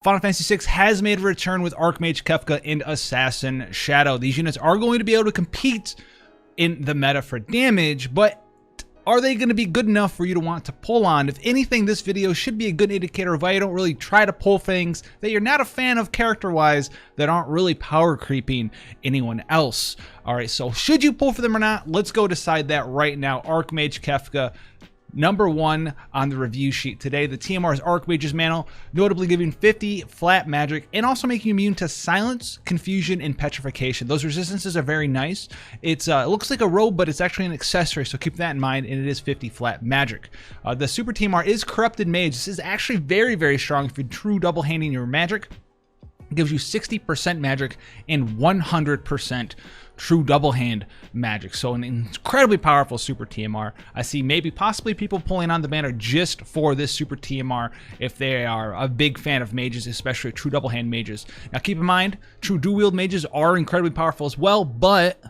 Final Fantasy VI has made a return with Archmage Kefka and Assassin Shadow. These units are going to be able to compete in the meta for damage, but are they going to be good enough for you to want to pull on? If anything, this video should be a good indicator of why you don't really try to pull things that you're not a fan of character-wise that aren't really power creeping anyone else. Alright, so should you pull for them or not? Let's go decide that right now. Archmage Kefka, number 1 on the review sheet today. The TMR is Archmage's Mantle, notably giving 50 flat magic and also making you immune to silence, confusion, and petrification. Those resistances are very nice. It looks like a robe, but it's actually an accessory, so keep that in mind, and it is 50 flat magic. The Super TMR is Corrupted Mage. This is actually very, very strong if you're true double-handing your magic. It gives you 60% magic and 100% true double hand magic. So an incredibly powerful Super TMR. I see maybe possibly people pulling on the banner just for this Super TMR if they are a big fan of mages, especially true double hand mages. Now keep in mind, true dual wield mages are incredibly powerful as well, but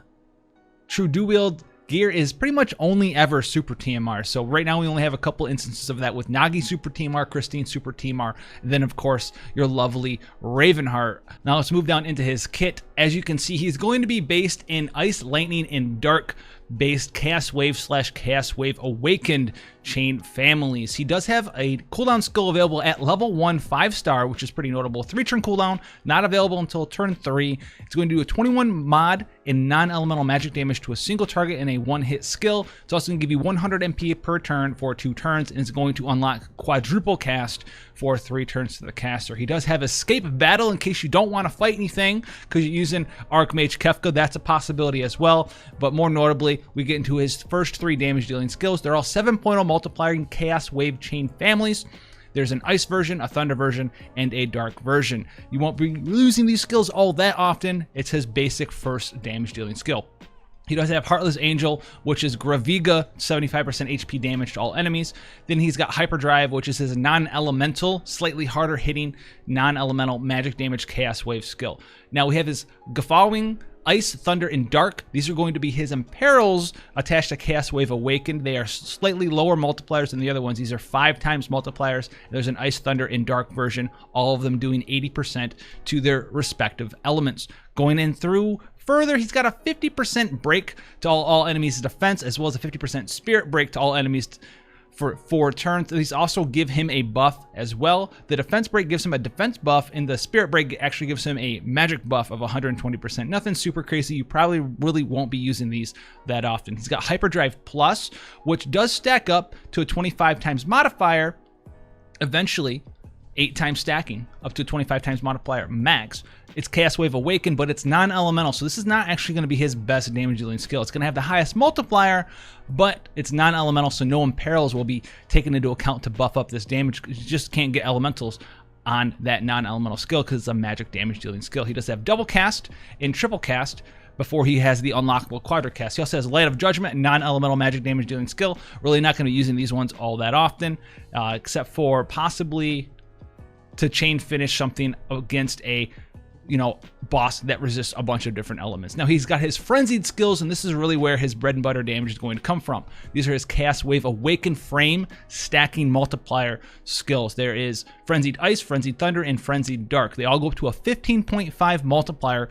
true dual wield gear is pretty much only ever Super TMR. So right now we only have a couple instances of that with Nagi Super TMR, Christine Super TMR, and then of course your lovely Ravenheart. Now let's move down into his kit. As you can see, he's going to be based in Ice, Lightning, and Dark based Chaos Wave / Chaos Wave Awakened chain families. He does have a cooldown skill available at level 1 5-star, which is pretty notable. 3-turn cooldown, not available until turn 3. It's going to do a 21 mod in non-elemental magic damage to a single target in a one-hit skill. It's also going to give you 100 MP per turn for 2 turns, and it's going to unlock quadruple cast for 3 turns to the caster. He does have Escape Battle in case you don't want to fight anything because you're using Archmage Kefka. That's a possibility as well. But more notably, we get into his first 3 damage dealing skills. They're all 7.0 multiplying Chaos Wave chain families. There's an Ice version, a Thunder version, and a Dark version. You won't be losing these skills all that often. It's his basic first damage dealing skill. He does have Heartless Angel, which is Graviga, 75% HP damage to all enemies. Then he's got Hyperdrive, which is his non-elemental, slightly harder hitting, non-elemental magic damage Chaos Wave skill. Now we have his Guffawing, Ice, Thunder, and Dark. These are going to be his Imperils attached to Chaos Wave Awakened. They are slightly lower multipliers than the other ones. These are 5 times multipliers. There's an Ice, Thunder, and Dark version, all of them doing 80% to their respective elements. Going in through further, he's got a 50% break to all enemies' defense, as well as a 50% spirit break to all enemies for 4 turns. These also give him a buff as well. The defense break gives him a defense buff, and the spirit break actually gives him a magic buff of 120%. Nothing super crazy. You probably really won't be using these that often. He's got Hyperdrive Plus, which does stack up to a 25 times modifier, eventually 8 times stacking, up to 25 times multiplier max. It's Chaos Wave Awakened, but it's non-elemental, so this is not actually going to be his best damage dealing skill. It's going to have the highest multiplier, but it's non-elemental, so no Imperils will be taken into account to buff up this damage. You just can't get elementals on that non-elemental skill because it's a magic damage dealing skill. He does have double cast and triple cast before he has the unlockable quadricast. He also has Light of Judgment and non-elemental magic damage dealing skill. Really not going to be using these ones all that often, except for possibly to chain finish something against a boss that resists a bunch of different elements. Now he's got his Frenzied Skills, and this is really where his bread and butter damage is going to come from. These are his Chaos Wave Awakened Frame stacking multiplier skills. There is Frenzied Ice, Frenzied Thunder, and Frenzied Dark. They all go up to a 15.5 multiplier.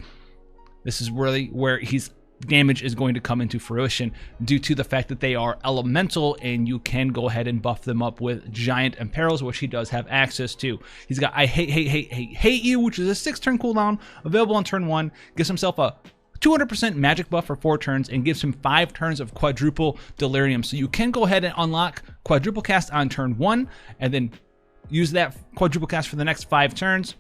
This is really where his damage is going to come into fruition due to the fact that they are elemental, and you can go ahead and buff them up with giant Imperils, which he does have access to. He's got I Hate You, which is a 6-turn cooldown available on turn 1, gives himself a 200% magic buff for 4 turns, and gives him 5 turns of quadruple delirium. So you can go ahead and unlock quadruple cast on turn 1 and then use that quadruple cast for the next 5 turns.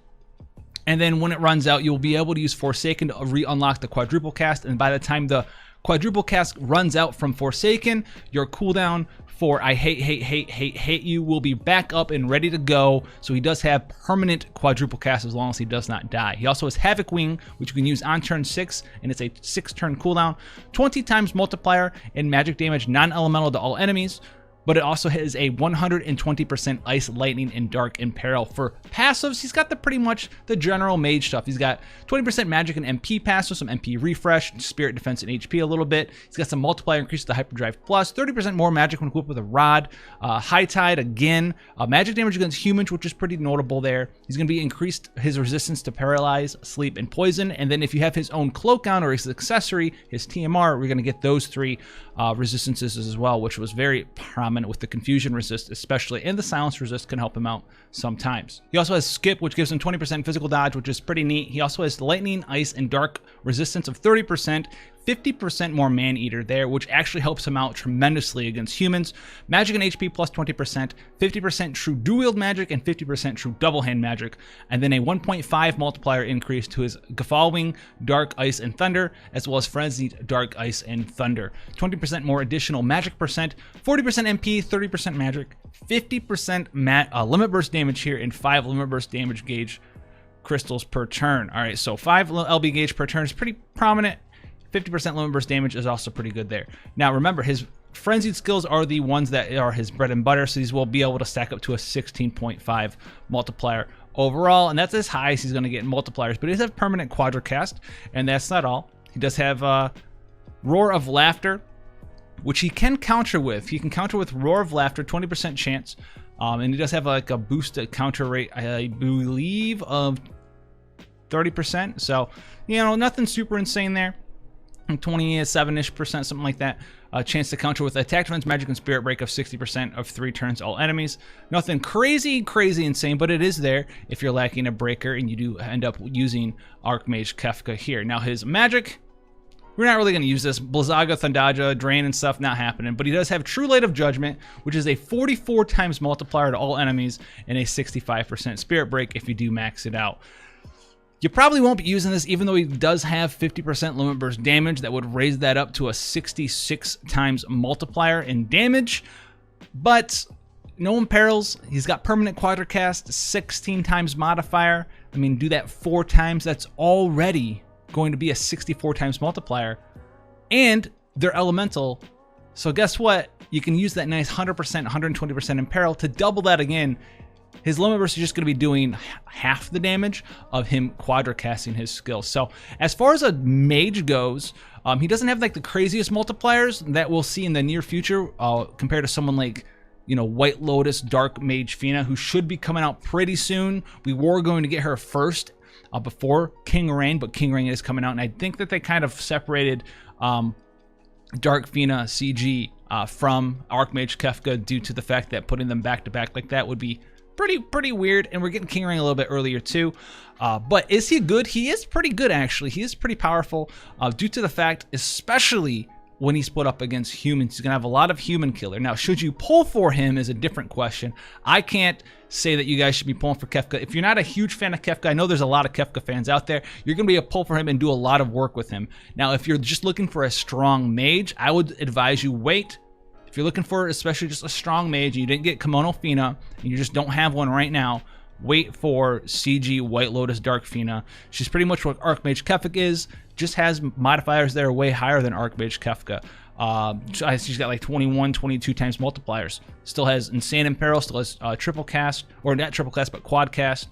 And then when it runs out, you'll be able to use Forsaken to re-unlock the quadruple cast. And by the time the quadruple cast runs out from Forsaken, your cooldown for I Hate You will be back up and ready to go. So he does have permanent quadruple cast as long as he does not die. He also has Havoc Wing, which you can use on turn 6, and it's a 6-turn cooldown. 20 times multiplier and magic damage non-elemental to all enemies. but it also has a 120% Ice, Lightning, and Dark and Peril. For passives, he's got pretty much the general mage stuff. He's got 20% magic and MP passive, some MP refresh, spirit defense, and HP a little bit. He's got some multiplier increase to the Hyperdrive Plus, 30% more magic when equipped with a rod. High Tide again, magic damage against humans, which is pretty notable there. He's going to be increased his resistance to paralyze, sleep, and poison. And then if you have his own cloak on or his accessory, his TMR, we're going to get those 3 resistances as well, which was very prominent with the confusion resist especially, and the silence resist can help him out sometimes. He also has skip, which gives him 20% physical dodge, which is pretty neat. He also has lightning, ice, and dark resistance of 30%, 50% more man-eater there, which actually helps him out tremendously against humans. Magic and HP plus 20%, 50% true dual-wield magic, and 50% true double-hand magic, and then a 1.5 multiplier increase to his following Dark, Ice, and Thunder, as well as Frenzied, Dark, Ice, and Thunder. 20% more additional magic percent, 40% MP, 30% magic, 50% limit burst damage here, and 5 limit burst damage gauge crystals per turn. All right, so 5 LB gauge per turn is pretty prominent. 50% limit burst damage is also pretty good there. Now remember, his Frenzied Skills are the ones that are his bread and butter, so these will be able to stack up to a 16.5 multiplier overall, and that's as high as he's going to get in multipliers. But he does have permanent Quadracast, and that's not all. He does have Roar of Laughter, which he can counter with. He can counter with Roar of Laughter, 20% chance, and he does have like a boosted counter rate, I believe, of 30%. So, you know, nothing super insane there. 27-ish%, something like that. A chance to counter with attack, defense, magic, and spirit break of 60% of 3 turns all enemies. Nothing crazy insane, but it is there if you're lacking a breaker and you do end up using Archmage Kefka here. Now his magic, we're not really going to use this. Blizzaga, Thundaja, Drain, and stuff, not happening. But he does have True Light of Judgment, which is a 44 times multiplier to all enemies and a 65% spirit break if you do max it out. You probably won't be using this, even though he does have 50% limit burst damage. That would raise that up to a 66 times multiplier in damage. But no imperils. He's got permanent Quadracast, 16 times modifier. I mean, do that 4 times. That's already going to be a 64 times multiplier. And they're elemental. So guess what? You can use that nice 100%, 120% imperil to double that again. His limit burst is just going to be doing half the damage of him Quadracasting his skills. So as far as a mage goes, he doesn't have like the craziest multipliers that we'll see in the near future compared to someone like, you know, White Lotus, Dark Mage Fina, who should be coming out pretty soon. We were going to get her first before King Rain, but King Rain is coming out, and I think that they kind of separated Dark Fina CG from Archmage Kefka due to the fact that putting them back to back like that would be pretty weird. And we're getting King Rain a little bit earlier too. But is he good? He is pretty good, actually. He is pretty powerful due to the fact, especially when he's put up against humans, he's gonna have a lot of human killer. Now, should you pull for him is a different question. I can't say that you guys should be pulling for Kefka. If you're not a huge fan of Kefka, I know there's a lot of Kefka fans out there, you're gonna be a pull for him and do a lot of work with him. Now, if you're just looking for a strong mage, I would advise you wait. If you're looking for especially just a strong mage and you didn't get Kimono Fina and you just don't have one right now, wait for CG White Lotus Dark Fina. She's pretty much what Archmage Kefka is, just has modifiers that are way higher than Archmage Kefka. She's got like 21, 22 times multipliers. Still has Insane Imperil, still has triple cast, or not triple cast, but quad cast.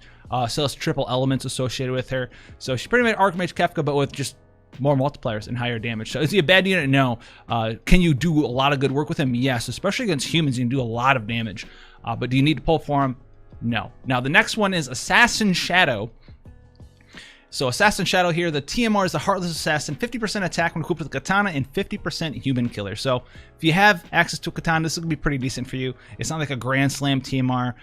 Still has triple elements associated with her. So she's pretty much Archmage Kefka, but with just more multipliers and higher damage. So is he a bad unit? No. Can you do a lot of good work with him? Yes, especially against humans, you can do a lot of damage. But do you need to pull for him? No. Now the next one is Assassin Shadow. So Assassin Shadow here, the TMR is the Heartless Assassin, 50% attack when equipped with a katana and 50% human killer. So if you have access to a katana, this will be pretty decent for you. It's not like a Grand Slam TMR.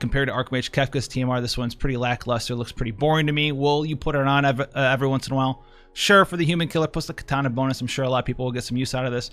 Compared to Archmage Kefka's TMR, this one's pretty lackluster, looks pretty boring to me. Will you put it on every once in a while? Sure, for the human killer plus the katana bonus, I'm sure a lot of people will get some use out of this.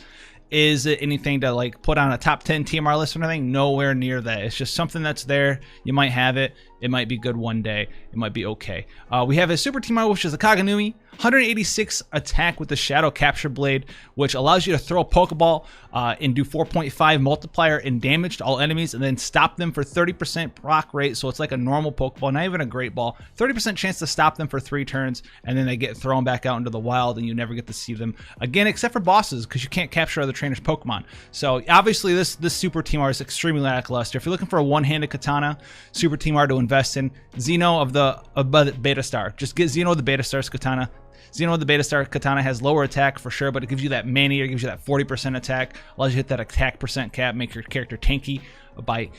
Is it anything to like put on a top 10 TMR list or anything? Nowhere near that. It's just something that's there. You might have it. It might be good one day. It might be okay. We have a super TMR, which is a Kaganui. 186 attack with the Shadow Capture Blade, which allows you to throw a Pokeball and do 4.5 multiplier in damage to all enemies, and then stop them for 30% proc rate. So it's like a normal Pokeball, not even a Great Ball. 30% chance to stop them for 3 turns, and then they get thrown back out into the wild, and you never get to see them again, except for bosses, because you can't capture other trainers' Pokemon. So obviously, this Super Team Art is extremely lackluster. If you're looking for a one-handed katana, Super Team Art to invest in, Xeno of the Beta Star. Just get Xeno of the Beta Star's katana. Xeno of the Beta Star katana has lower attack for sure, but it gives you that man-eater, gives you that 40% attack, allows you to hit that attack percent cap, make your character tanky by,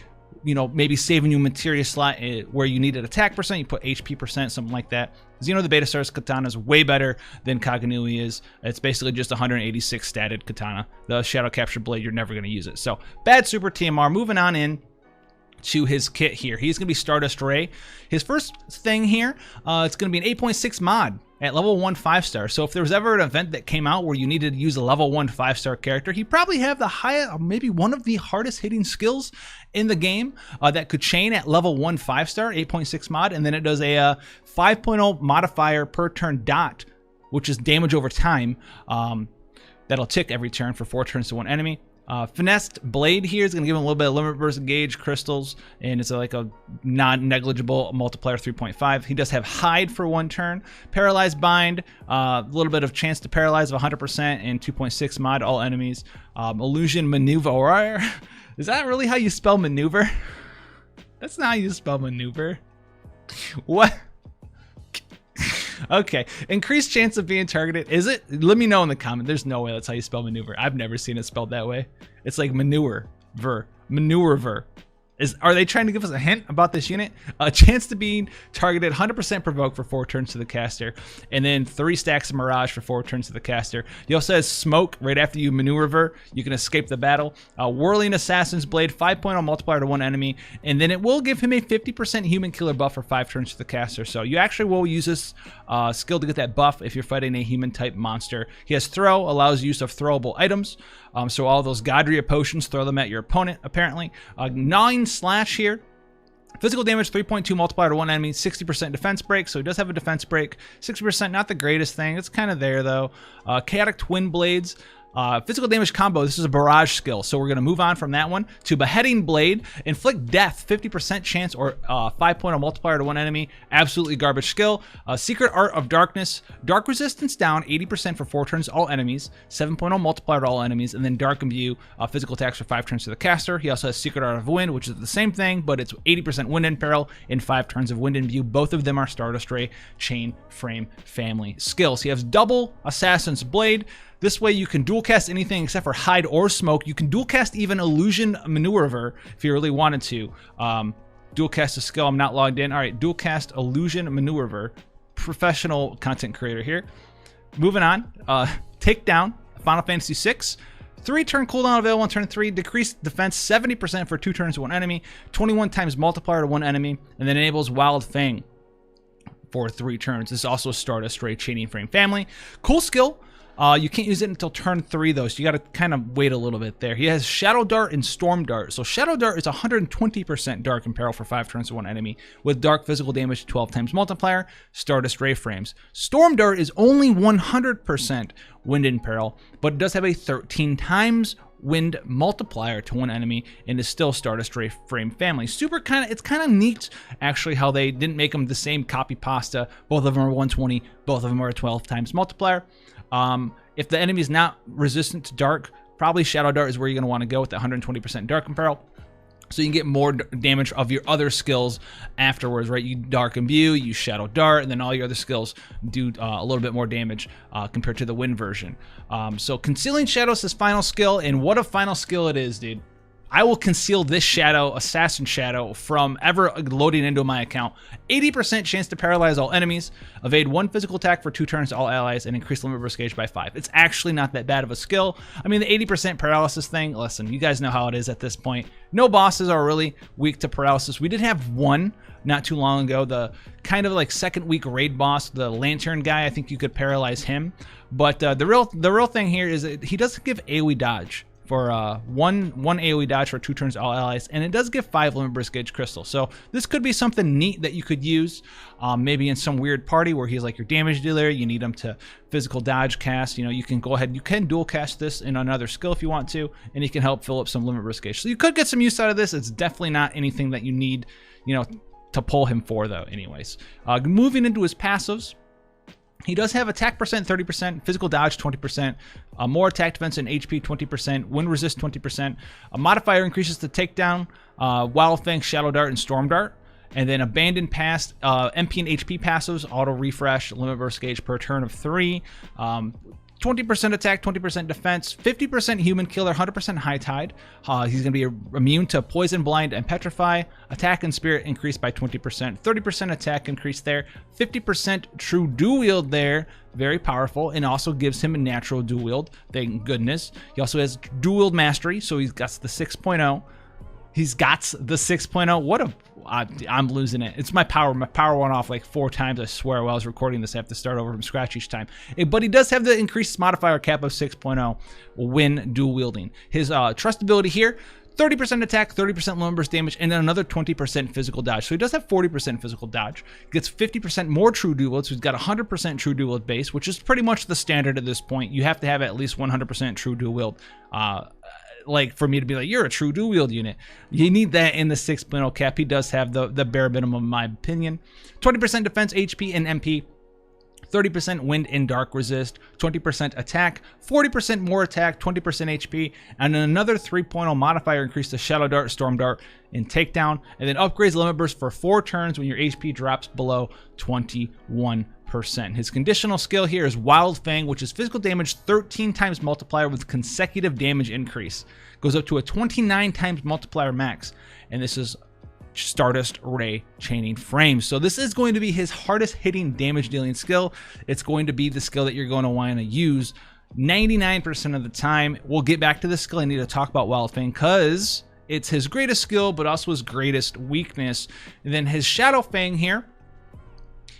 you know, maybe saving you materia slot where you needed attack percent, you put HP percent, something like that. Xeno of the Beta Star's katana is way better than Kaganui is. It's basically just 186 statted katana. The Shadow Capture Blade, you're never going to use it. So, bad Super TMR. Moving on in to his kit here. He's going to be Stardust Ray. His first thing here, it's going to be an 8.6 mod at level 1 5-star. So if there was ever an event that came out where you needed to use a level 1 5-star character, he'd probably have the highest, maybe one of the hardest hitting skills in the game that could chain at level 1 5-star, 8.6 mod, and then it does a 5.0 modifier per turn dot, which is damage over time. That'll tick every turn for 4 turns to 1 enemy. Finessed Blade here is going to give him a little bit of limit burst gauge crystals, and it's like a non-negligible multiplier 3.5. He does have Hide for 1 turn. Paralyzed Bind, a little bit of chance to paralyze of 100% and 2.6 mod all enemies. Illusion Maneuver. Is that really how you spell maneuver? That's not how you spell maneuver. What? Okay, increased chance of being targeted. Is it? Let me know in the comment. There's no way that's how you spell maneuver. I've never seen it spelled that way. It's like manure, maneuver. Are they trying to give us a hint about this unit? A chance to be targeted, 100% provoke for 4 turns to the caster, and then 3 stacks of Mirage for 4 turns to the caster. He also has Smoke right after you maneuver. You can escape the battle. Whirling Assassin's Blade, 5.0 multiplier to 1 enemy, and then it will give him a 50% human killer buff for 5 turns to the caster. So you actually will use this skill to get that buff if you're fighting a human type monster. He has Throw, allows use of throwable items. So all those Godria potions, throw them at your opponent, apparently. 9 slash here. Physical damage, 3.2 multiplier to 1 enemy, 60% defense break. So he does have a defense break. 60%, not the greatest thing. It's kind of there, though. Chaotic Twin Blades. Physical damage combo, this is a barrage skill, so we're going to move on from that one to Beheading Blade. Inflict death, 50% chance or 5.0 multiplier to 1 enemy. Absolutely garbage skill. Secret Art of Darkness, dark resistance down, 80% for 4 turns to all enemies, 7.0 multiplier to all enemies, and then Dark Imbue, physical attacks for 5 turns to the caster. He also has Secret Art of Wind, which is the same thing, but it's 80% Wind Imperil and 5 turns of Wind Imbue. Both of them are Stardust Ray Chain Frame family skills. He has double Assassin's Blade. This way you can dual cast anything except for Hide or Smoke. You can dual cast even Illusion Maneuver if you really wanted to. Dual cast a skill, I'm not logged in. All right, dual cast Illusion Maneuver. Professional content creator here. Moving on, Takedown, Final Fantasy 6. 3-turn cooldown available on turn 3. Decreased defense 70% for 2 turns to 1 enemy. 21 times multiplier to 1 enemy. And then enables Wild Fang for 3 turns. This is also Stardust Ray Chaining Frame family. Cool skill. You can't use it until turn 3 though, so you got to kind of wait a little bit there. He has Shadow Dart and Storm Dart. So Shadow Dart is 120% Dark Imperil for 5 turns to 1 enemy, with Dark physical damage 12 times multiplier, Stardust Ray frames. Storm Dart is only 100% Wind Imperil, but it does have a 13 times Wind multiplier to 1 enemy and is still Stardust Ray frame family. It's kind of neat actually how they didn't make them the same copy pasta. Both of them are 120, both of them are a 12 times multiplier. If the enemy is not resistant to dark, probably Shadow Dart is where you're going to want to go with the 120% Dark Imperil. So you can get more damage of your other skills afterwards, right? You Dark Imbue, you Shadow Dart, and then all your other skills do a little bit more damage compared to the Wind version. So Concealing Shadows is final skill, and what a final skill it is, dude. I will conceal this Shadow, Assassin Shadow, from ever loading into my account. 80% chance to paralyze all enemies, evade 1 physical attack for 2 turns to all allies, and increase limit burst gauge by 5. It's actually not that bad of a skill. I mean, the 80% paralysis thing, listen, you guys know how it is at this point. No bosses are really weak to paralysis. We did have one not too long ago, the kind of like second week raid boss, the Lantern guy. I think you could paralyze him. But the real thing here is that he doesn't give AoE dodge for one AoE dodge for 2 turns all allies, and it does give 5 limit burst gauge crystals. So this could be something neat that you could use maybe in some weird party where he's like your damage dealer. You need him to physical dodge cast. You know, you can go ahead, you can dual cast this in another skill if you want to, and he can help fill up some limit burst gauge. So you could get some use out of this. It's definitely not anything that you need, you know, to pull him for though. Anyways, moving into his passives. He does have attack percent 30%, physical dodge 20%, more attack defense and HP 20%, wind resist 20%. A modifier increases the takedown, Wild Fang, Shadow Dart, and Storm Dart. And then abandoned past, MP and HP passives, auto refresh, limit burst gauge per turn of 3. 20% attack, 20% defense, 50% human killer, 100% high tide. He's going to be immune to poison, blind, and petrify. Attack and spirit increased by 20%, 30% attack increase there, 50% true dual wield there, very powerful, and also gives him a natural dual wield, thank goodness. He also has dual wield mastery, so he's got the 6.0. He's got the 6.0. What a... I'm losing it. It's my power. My power went off like 4 times, I swear, while I was recording this. I have to start over from scratch each time. But he does have the increased modifier cap of 6.0 when dual wielding. His trust ability here, 30% attack, 30% limit burst damage, and then another 20% physical dodge. So he does have 40% physical dodge. Gets 50% more true dual wield, so he's got 100% true dual wield base, which is pretty much the standard at this point. You have to have at least 100% true dual wield. Like for me to be like, you're a true dual wield unit. You need that in the 6.0 cap. He does have the bare minimum in my opinion. 20% defense, HP, and MP. 30% wind and dark resist, 20% attack, 40% more attack, 20% HP, and then another 3.0 modifier increase to Shadow Dart, Storm Dart, and Takedown, and then upgrades limit burst for 4 turns when your HP drops below 21%. His conditional skill here is Wild Fang, which is physical damage 13 times multiplier with consecutive damage increase. Goes up to a 29 times multiplier max, and this is Stardust Ray Chaining Frames. So this is going to be his hardest hitting damage dealing skill. It's going to be the skill that you're going to want to use 99% of the time. We'll get back to this skill. I need to talk about Wild Fang because it's his greatest skill, but also his greatest weakness. And then his Shadow Fang here,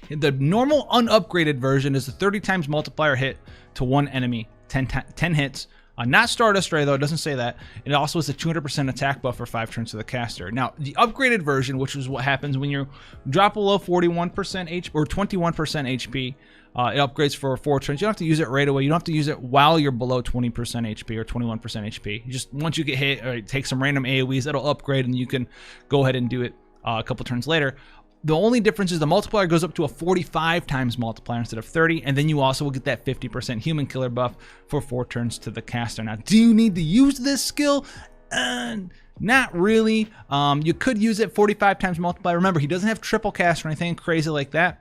the normal unupgraded version is the 30 times multiplier hit to one enemy, 10 hits. Not Stardust Ray though, it doesn't say that. It also has a 200% attack buff for 5 turns to the caster. Now, the upgraded version, which is what happens when you drop below 41% HP or 21% HP, it upgrades for 4 turns. You don't have to use it right away. You don't have to use it while you're below 20% HP or 21% HP. You just once you get hit, or take some random AoEs, it'll upgrade and you can go ahead and do it a couple turns later. The only difference is the multiplier goes up to a 45 times multiplier instead of 30, and then you also will get that 50% human killer buff for 4 turns to the caster. Now, do you need to use this skill? Not really. You could use it 45 times multiplier. Remember, he doesn't have triple cast or anything crazy like that.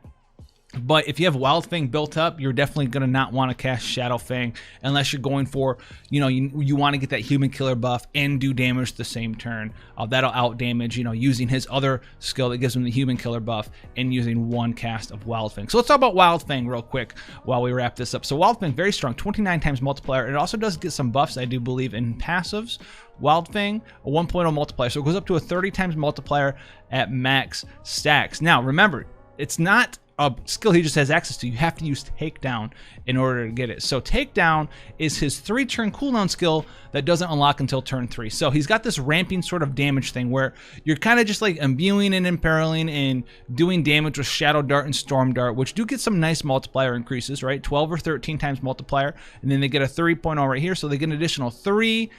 But if you have Wild Fang built up, you're definitely going to not want to cast Shadow Fang unless you're going for, you know, you want to get that human killer buff and do damage the same turn. That'll out damage, you know, using his other skill that gives him the human killer buff and using 1 cast of Wild Fang. So let's talk about Wild Fang real quick while we wrap this up. So Wild Fang, very strong, 29 times multiplier. It also does get some buffs, I do believe, in passives. Wild Fang, a 1.0 multiplier. So it goes up to a 30 times multiplier at max stacks. Now, remember, it's not a skill he just has access to. You have to use Takedown in order to get it. So Takedown is his 3-turn cooldown skill that doesn't unlock until turn 3. So he's got this ramping sort of damage thing where you're kind of just like imbuing and imperiling and doing damage with Shadow Dart and Storm Dart, which do get some nice multiplier increases, right? 12 or 13 times multiplier, and then they get a 3.0 right here, so they get an additional 3.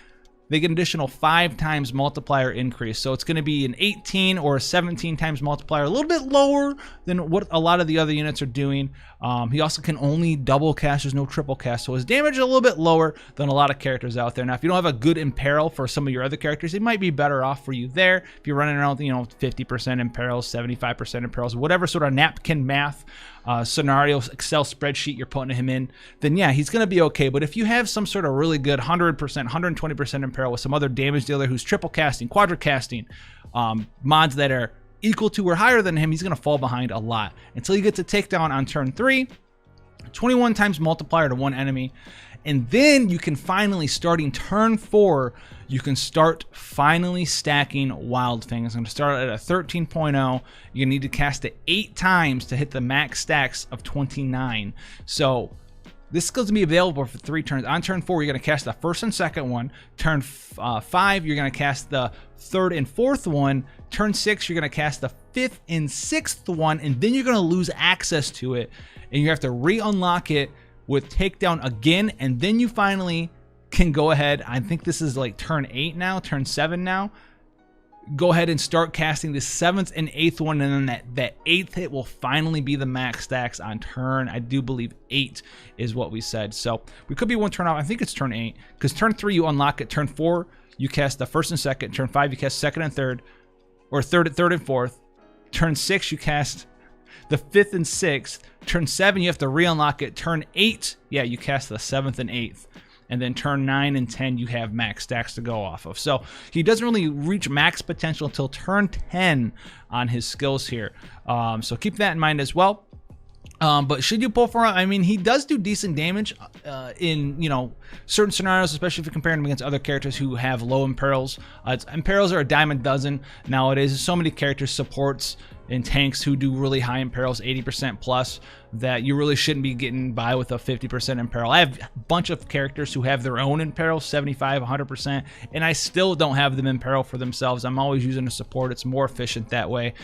They get an additional 5 times multiplier increase. So it's going to be an 18 or a 17 times multiplier, a little bit lower than what a lot of the other units are doing. He also can only double cast, there's no triple cast. So his damage is a little bit lower than a lot of characters out there. Now, if you don't have a good imperil for some of your other characters, it might be better off for you there. If you're running around with, you know, 50% imperils, 75% imperils, whatever sort of napkin math scenario, Excel spreadsheet you're putting him in, then yeah, he's going to be okay. But if you have some sort of really good 100%, 120% imperil with some other damage dealer who's triple casting, quadra casting, mods that are equal to or higher than him, he's going to fall behind a lot until you get to Takedown on turn 3, 21 times multiplier to one enemy. And then you can finally, starting turn 4, you can start finally stacking Wild Fang. It's going to start at a 13.0. You need to cast it 8 times to hit the max stacks of 29. So This skill's gonna be available for 3 turns. On turn 4, you're gonna cast the first and second one. Turn 5, you're gonna cast the third and fourth one. Turn 6, you're gonna cast the 5th and 6th one, and then you're gonna lose access to it, and you have to re-unlock it with takedown again, and then you finally can go ahead. I think this is like turn 8 now, turn 7 now. Go ahead and start casting the 7th and 8th one, and then that 8th hit will finally be the max stacks on turn, I do believe 8 is what we said. So we could be 1 turn off. I think it's turn 8, because turn 3 you unlock it. Turn 4 you cast the 1st and 2nd. Turn 5 you cast 2nd and 3rd, or 3rd and 4th. Turn 6 you cast the 5th and 6th. Turn 7 you have to re-unlock it. Turn 8, yeah, you cast the 7th and 8th. And then turn 9 and 10, you have max stacks to go off of. So he doesn't really reach max potential until turn 10 on his skills here. So keep that in mind as well. But should you pull for him? I mean, he does do decent damage in, you know, certain scenarios, especially if you compare him against other characters who have low imperils. Imperils are a dime a dozen nowadays. There's so many characters, supports, and tanks who do really high imperils, 80% plus, that you really shouldn't be getting by with a 50% imperil. I have a bunch of characters who have their own imperil, 75, 100%, and I still don't have them imperil for themselves. I'm always using a support. It's more efficient that way.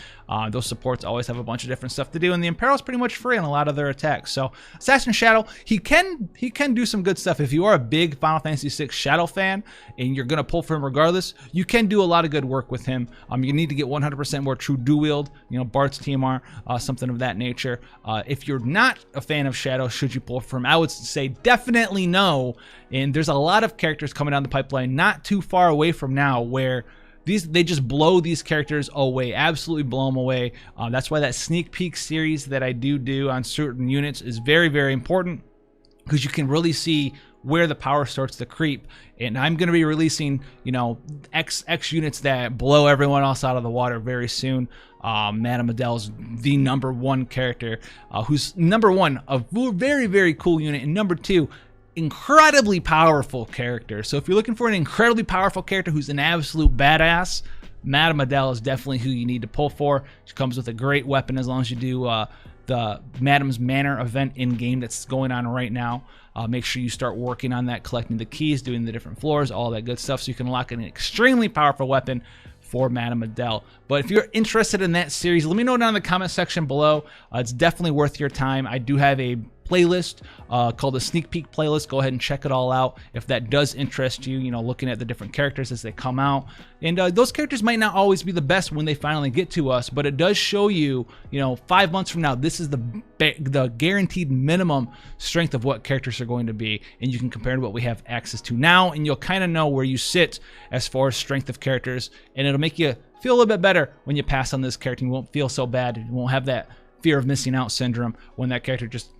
Those supports always have a bunch of different stuff to do, and the imperil is pretty much free on a lot of their attacks. So Assassin Shadow, he can do some good stuff. If you are a big Final Fantasy VI Shadow fan and you're gonna pull for him regardless, you can do a lot of good work with him. You need to get 100% more true dual wield, you know, Bart's TMR, something of that nature. If you're not a fan of Shadow, should you pull for him? I would say definitely no. And there's a lot of characters coming down the pipeline not too far away from now where they just blow these characters away, absolutely blow them away. That's why that sneak peek series that I do on certain units is very, very important, because you can really see where the power starts to creep. And I'm going to be releasing, you know, X units that blow everyone else out of the water very soon. Madame Adele's the #1 character, who's #1, a very, very cool unit, and #2, incredibly powerful character. So if you're looking for an incredibly powerful character who's an absolute badass, Madame Adele is definitely who you need to pull for. She comes with a great weapon as long as you do the Madame's Manor event in-game that's going on right now. Make sure you start working on that, collecting the keys, doing the different floors, all that good stuff, so you can unlock an extremely powerful weapon for Madame Adele. But if you're interested in that series, let me know down in the comment section below. It's definitely worth your time. I do have a playlist called the Sneak Peek playlist. Go ahead and check it all out if that does interest you, you know, looking at the different characters as they come out. And those characters might not always be the best when they finally get to us, but it does show you, you know, 5 months from now, this is the guaranteed minimum strength of what characters are going to be, and you can compare to what we have access to now, and you'll kind of know where you sit as far as strength of characters, and it'll make you feel a little bit better when you pass on this character. You won't feel so bad. You won't have that fear of missing out syndrome when that character just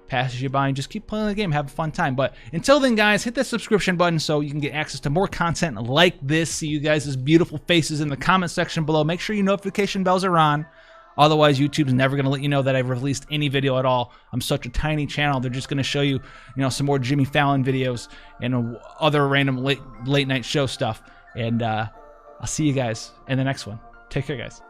passes you by, and just keep playing the game, have a fun time. But until then, guys, hit that subscription button so you can get access to more content like this. See you guys' beautiful faces in the comment section below. Make sure your notification bells are on. Otherwise, YouTube's never going to let you know that I've released any video at all. I'm such a tiny channel. They're just going to show you, you know, some more Jimmy Fallon videos and other random late night show stuff. And I'll see you guys in the next one. Take care, guys.